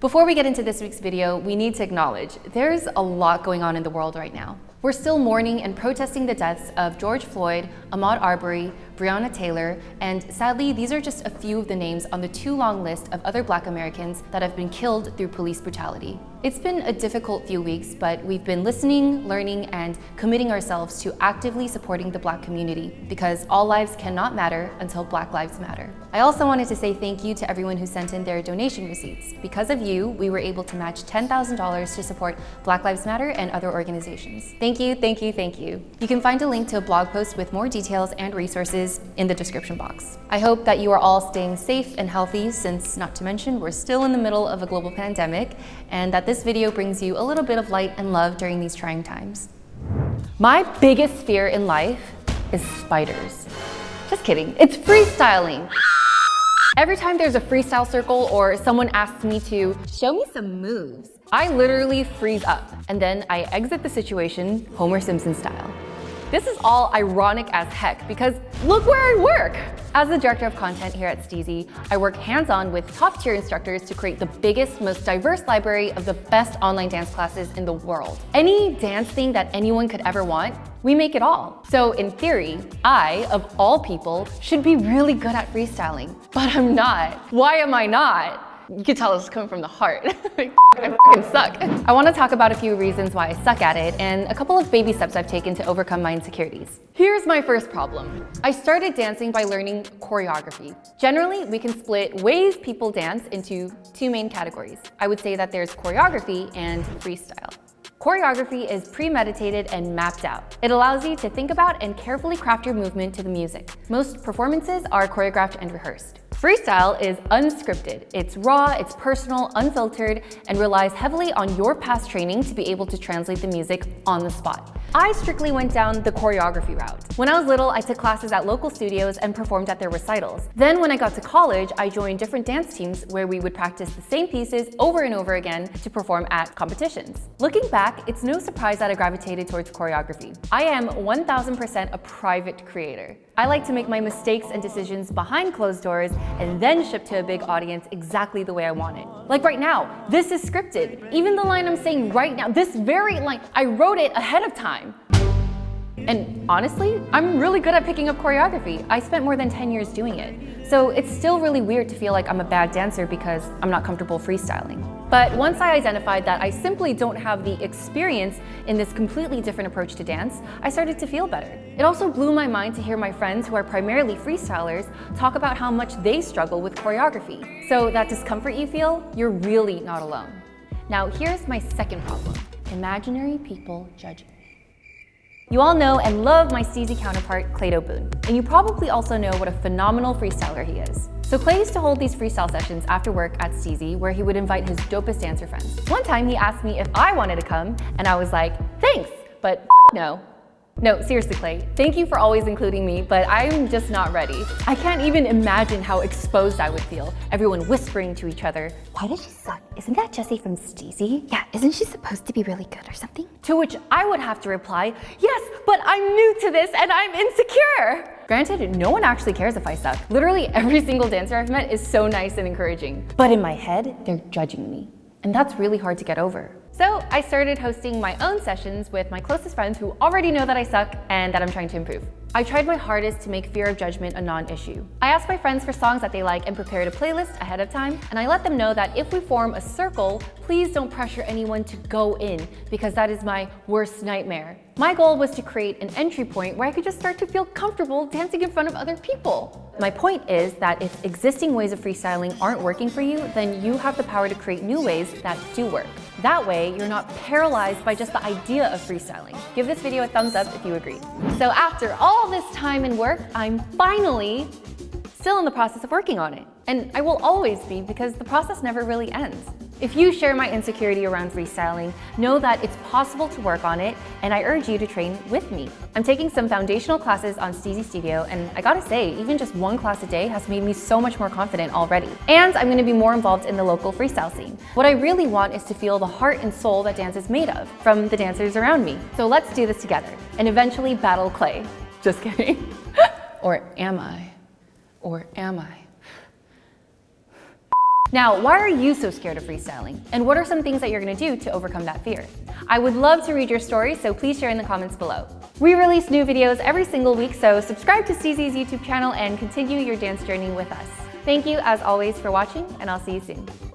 Before we get into this week's video, we need to acknowledge there's a lot going on in the world right now. We're still mourning and protesting the deaths of George Floyd, Ahmaud Arbery, Breonna Taylor, and sadly, these are just a few of the names on the too long list of other Black Americans that have been killed through police brutality. It's been a difficult few weeks, but we've been listening, learning, and committing ourselves to actively supporting the Black community because all lives cannot matter until Black lives matter. I also wanted to say thank you to everyone who sent in their donation receipts. Because of you, we were able to match $10,000 to support Black Lives Matter and other organizations. Thank you, thank you, thank you. You can find a link to a blog post with more details and resources in the description box. I hope that you are all staying safe and healthy since, not to mention, we're still in the middle of a global pandemic, and that this video brings you a little bit of light and love during these trying times. My biggest fear in life is spiders. Just kidding, it's freestyling. Every time there's a freestyle circle or someone asks me to show me some moves, I literally freeze up and then I exit the situation Homer Simpson style. This is all ironic as heck because look where I work! As the director of content here at STEEZY, I work hands-on with top-tier instructors to create the biggest, most diverse library of the best online dance classes in the world. Any dance thing that anyone could ever want, we make it all. So in theory, I, of all people, should be really good at freestyling, but I'm not. Why am I not? You can tell it's coming from the heart. I fucking suck. I want to talk about a few reasons why I suck at it and a couple of baby steps I've taken to overcome my insecurities. Here's my first problem. I started dancing by learning choreography. Generally, we can split ways people dance into two main categories. I would say that there's choreography and freestyle. Choreography is premeditated and mapped out. It allows you to think about and carefully craft your movement to the music. Most performances are choreographed and rehearsed. Freestyle is unscripted. It's raw, it's personal, unfiltered, and relies heavily on your past training to be able to translate the music on the spot. I strictly went down the choreography route. When I was little, I took classes at local studios and performed at their recitals. Then when I got to college, I joined different dance teams where we would practice the same pieces over and over again to perform at competitions. Looking back, it's no surprise that I gravitated towards choreography. I am 1000% a private creator. I like to make my mistakes and decisions behind closed doors and then ship to a big audience exactly the way I want it. Like right now, this is scripted. Even the line I'm saying right now, this very line, I wrote it ahead of time. And honestly, I'm really good at picking up choreography. I spent more than 10 years doing it. So it's still really weird to feel like I'm a bad dancer because I'm not comfortable freestyling. But once I identified that I simply don't have the experience in this completely different approach to dance, I started to feel better. It also blew my mind to hear my friends who are primarily freestylers talk about how much they struggle with choreography. So that discomfort you feel, you're really not alone. Now here's my second problem: imaginary people judging. You all know and love my STEEZY counterpart, Clay Boone, and you probably also know what a phenomenal freestyler he is. So Clay used to hold these freestyle sessions after work at STEEZY where he would invite his dopest dancer friends. One time he asked me if I wanted to come, and I was like, thanks, but no. No, seriously, Clay, thank you for always including me, but I'm just not ready. I can't even imagine how exposed I would feel, everyone whispering to each other. Why does she suck? Isn't that Jessie from STEEZY? Yeah, isn't she supposed to be really good or something? To which I would have to reply, yes, but I'm new to this and I'm insecure. Granted, no one actually cares if I suck. Literally every single dancer I've met is so nice and encouraging. But in my head, they're judging me. And that's really hard to get over. So I started hosting my own sessions with my closest friends who already know that I suck and that I'm trying to improve. I tried my hardest to make fear of judgment a non-issue. I asked my friends for songs that they like and prepared a playlist ahead of time, and I let them know that if we form a circle, please don't pressure anyone to go in, because that is my worst nightmare. My goal was to create an entry point where I could just start to feel comfortable dancing in front of other people. My point is that if existing ways of freestyling aren't working for you, then you have the power to create new ways that do work. That way, you're not paralyzed by just the idea of freestyling. Give this video a thumbs up if you agree. So after all this time and work, I'm finally still in the process of working on it. And I will always be, because the process never really ends. If you share my insecurity around freestyling, know that it's possible to work on it, and I urge you to train with me. I'm taking some foundational classes on STEEZY Studio, and I gotta say, even just one class a day has made me so much more confident already. And I'm gonna be more involved in the local freestyle scene. What I really want is to feel the heart and soul that dance is made of, from the dancers around me. So let's do this together, and eventually battle Clay. Just kidding. Or am I? Or am I? Now, why are you so scared of freestyling? And what are some things that you're gonna do to overcome that fear? I would love to read your story, so please share in the comments below. We release new videos every single week, so subscribe to STEEZY's YouTube channel and continue your dance journey with us. Thank you, as always, for watching, and I'll see you soon.